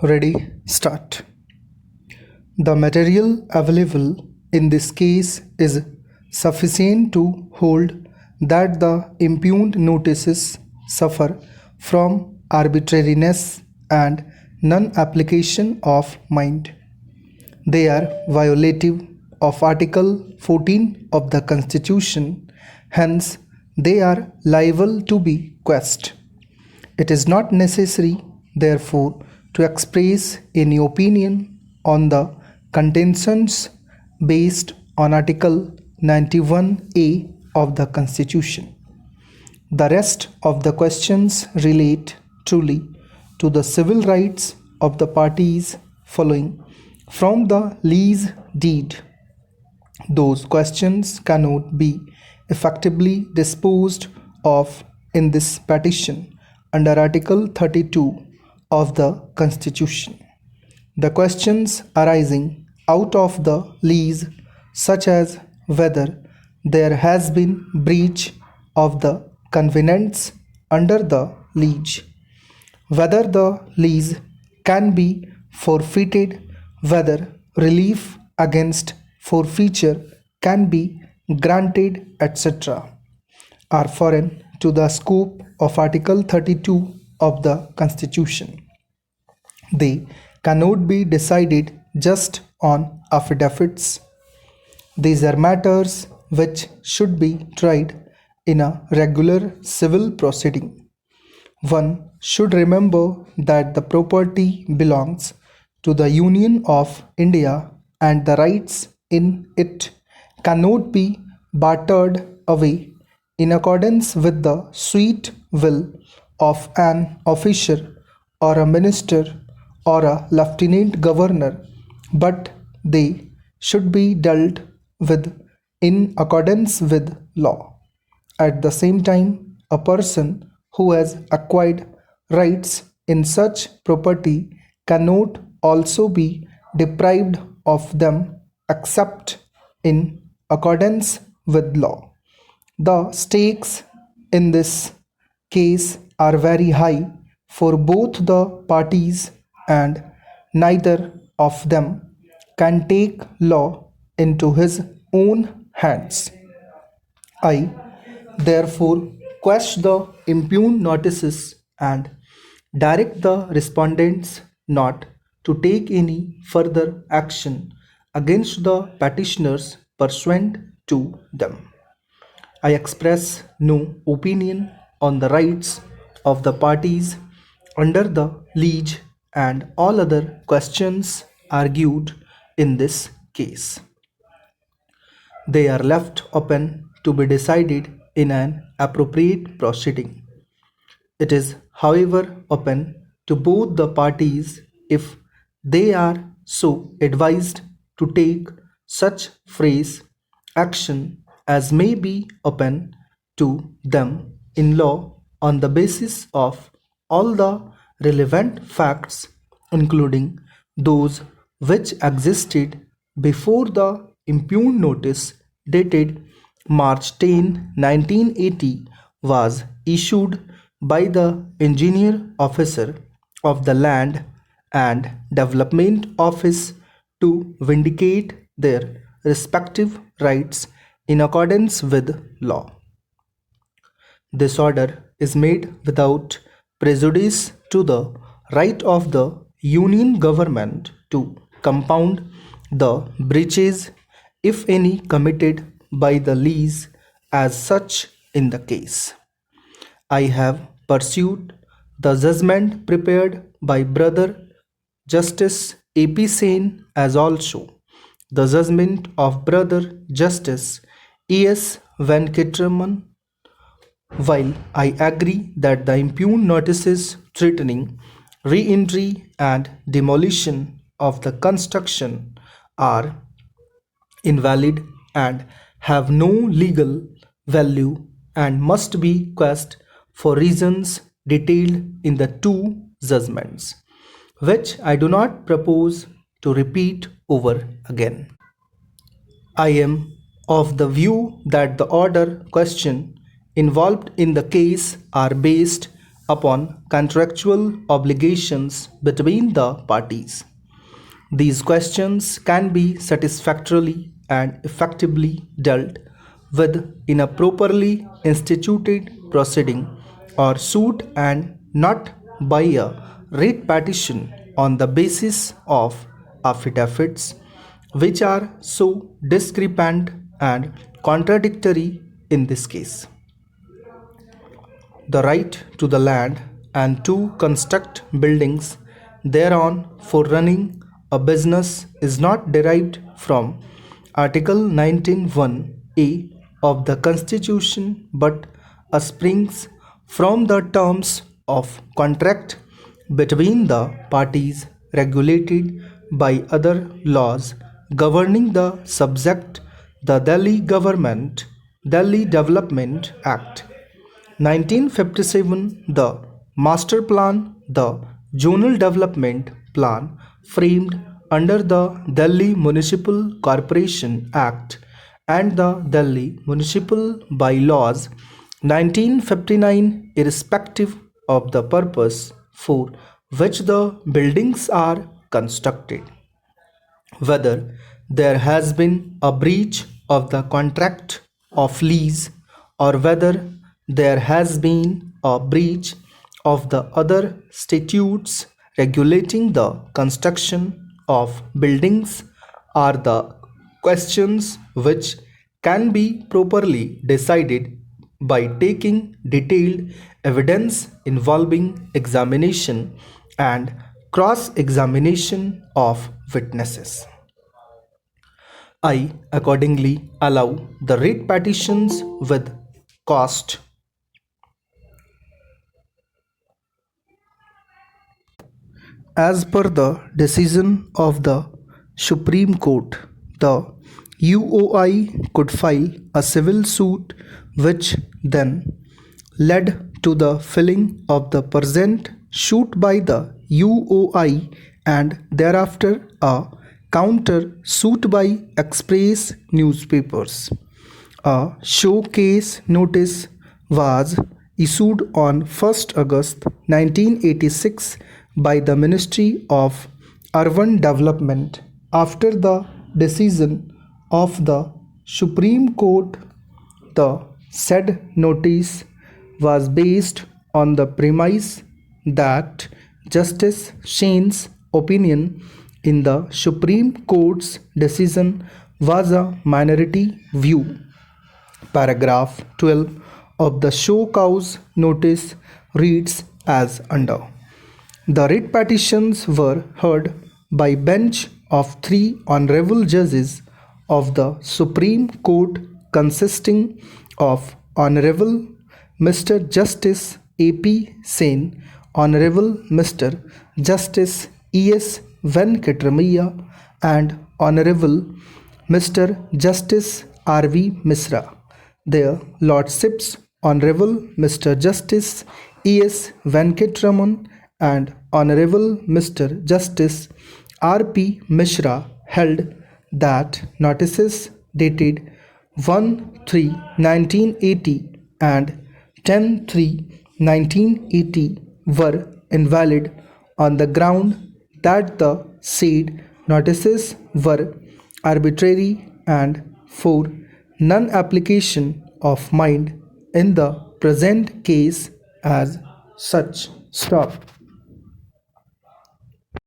Ready, start. The material available in this case is sufficient to hold that the impugned notices suffer from arbitrariness and non-application of mind. They are violative of Article 14 of the Constitution, hence they are liable to be quashed. It is not necessary, therefore, to express any opinion on the contentions based on Article 91A of the Constitution. The rest of the questions relate truly to the civil rights of the parties following from the lease deed. Those questions cannot be effectively disposed of in this petition under Article 32 of the Constitution. The questions arising out of the lease, such as whether there has been breach of the covenants under the lease, whether the lease can be forfeited, whether relief against forfeiture can be granted, etc., are foreign to the scope of Article 32 of the Constitution. They cannot be decided just on affidavits. These are matters which should be tried in a regular civil proceeding. One should remember that the property belongs to the Union of India and the rights in it cannot be bartered away in accordance with the sweet will of an officer or a minister or a lieutenant governor, but they should be dealt with in accordance with law. At the same time, a person who has acquired rights in such property cannot also be deprived of them except in accordance with law. The stakes in this case are very high for both the parties, and neither of them can take law into his own hands. I therefore quash the impugned notices and direct the respondents not to take any further action against the petitioners pursuant to them. I express no opinion on the rights of the parties under the lease and all other questions argued in this case. They are left open to be decided in an appropriate proceeding. It is, however, open to both the parties if they are so advised to take such phrase action as may be open to them in law on the basis of all the relevant facts, including those which existed before the impugned notice dated March 10, 1980 was issued by the engineer officer of the Land and Development Office to vindicate their respective rights in accordance with law. This order is made without prejudice to the right of the Union government to compound the breaches, if any, committed by the lease as such in the case. I have pursued the judgment prepared by Brother Justice A.P. Sen as also the judgment of Brother Justice E.S. Venkatraman. While I agree that the impugned notices threatening re-entry and demolition of the construction are invalid and have no legal value and must be quashed for reasons detailed in the two judgments, which I do not propose to repeat over again. I am of the view that the order question involved in the case are based upon contractual obligations between the parties. These questions can be satisfactorily and effectively dealt with in a properly instituted proceeding or suit and not by a writ petition on the basis of affidavits which are so discrepant and contradictory in this case. The right to the land and to construct buildings thereon for running a business is not derived from Article 19(1)(a) of the Constitution but springs from the terms of contract between the parties regulated by other laws governing the subject. The Delhi Development Act 1957, the Master Plan, the Zonal Development Plan framed under the Delhi Municipal Corporation Act and the Delhi Municipal Bylaws 1959, irrespective of the purpose for which the buildings are constructed, whether there has been a breach of the contract of lease or whether there has been a breach of the other statutes regulating the construction of buildings are the questions which can be properly decided by taking detailed evidence involving examination and cross-examination of witnesses. I accordingly allow the writ petitions with cost as per the decision of the Supreme Court. The UOI could file a civil suit which then led to the filing of the present suit by the UOI and thereafter a counter suit by express newspapers. A showcase notice was issued on 1st August 1986 by the Ministry of Urban Development after the decision of the Supreme Court. The said notice was based on the premise that Justice Shane's opinion in the Supreme Court's decision was a minority view. Paragraph 12 of the show cause notice reads as under. The writ petitions were heard by bench of 3 honorable judges of the Supreme Court consisting of Honorable Mr. Justice A.P. Sen, Honorable Mr. Justice E.S. Venkatramaiah and Honorable Mr. Justice R.V. Misra. Their Lordships Honorable Mr. Justice E.S. Venkatraman and Honorable Mr. Justice R.P. Mishra held that notices dated 1/3/1980 and 10/3/1980 were invalid on the ground that the said notices were arbitrary and for non-application of mind in the present case as such. Stop.